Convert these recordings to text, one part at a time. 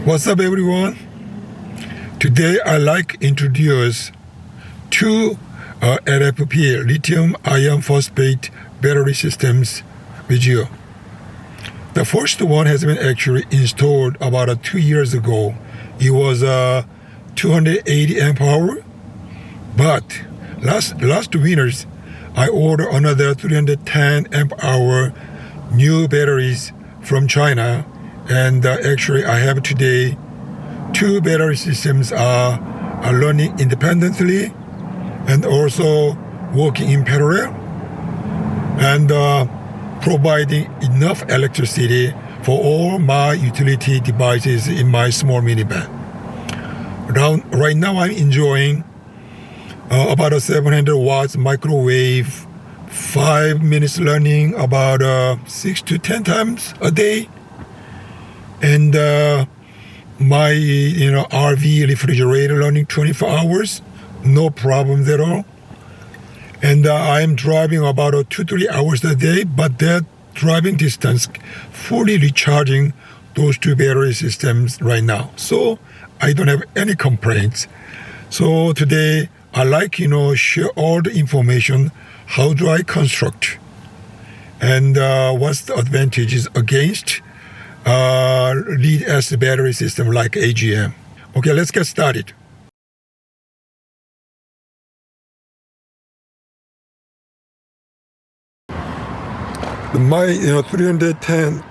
What's up, everyone? Today I like introduce two LFP lithium iron phosphate battery systems with you. The first one has been actually installed about 2 years ago. It was 280 amp hour, but last winters I ordered another 310 amp hour new batteries from China, and actually I have today two battery systems are running independently and also working in parallel and providing enough electricity for all my utility devices in my small minivan. Right now I'm enjoying about a 700 watts microwave, 5 minutes running about 6 to 10 times a day, and my RV refrigerator running 24 hours, no problems at all. And I'm driving about 2-3 hours a day, but that driving distance fully recharging those two battery systems right now. So I don't have any complaints. So today I like share all the information. How do I construct, and what's the advantages against lead acid battery system like AGM. Okay, let's get started. My 310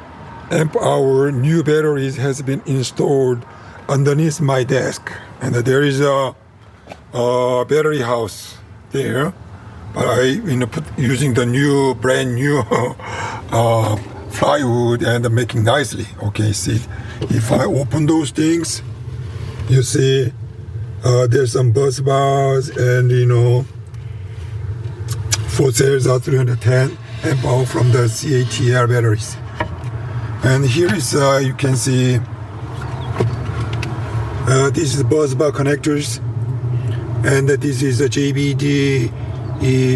amp hour new batteries has been installed underneath my desk, and there is a battery house there, but I put using the brand new plywood and making nicely. Okay, see, if I open those things, you see there's some bus bars, and four cells are 310 amp hour from the CATL batteries. And here is you can see this is bus bar connectors, and this is a JBD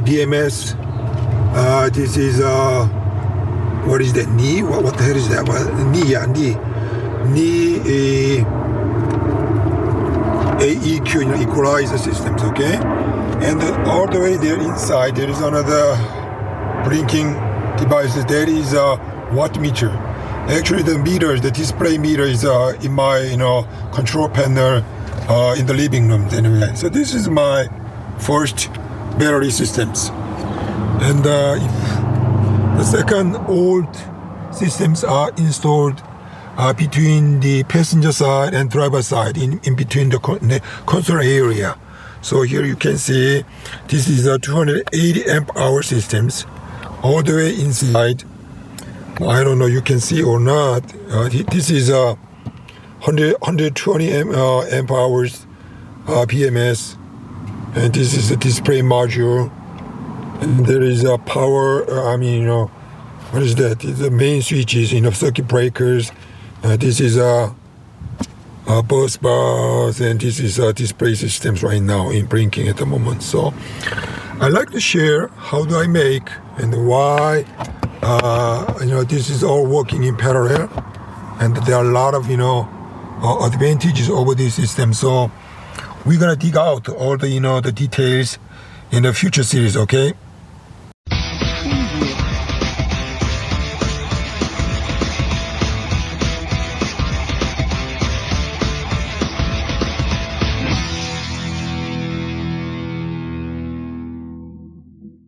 BMS. This is what is that? Knee? What the hell is that? Knee AEQ, equalizer systems. Okay, and all the way there inside there is another blinking devices. That is a watt meter. Actually, the display meter is in my control panel in the living room. Anyway, so this is my first battery systems, and the second old systems are installed between the passenger side and driver side, in between the console area. So here you can see this is a 280 amp hour systems all the way inside. I don't know you can see or not. This is a 120 amp hours PMS, and this is a display module. And there is a power, what is that? It's the main switches, circuit breakers. This is a bus bars, and this is display systems right now in blinking at the moment. So I like to share how do I make and why, this is all working in parallel. And there are a lot of, advantages over this system. So we're going to dig out all the, the details in the future series, okay?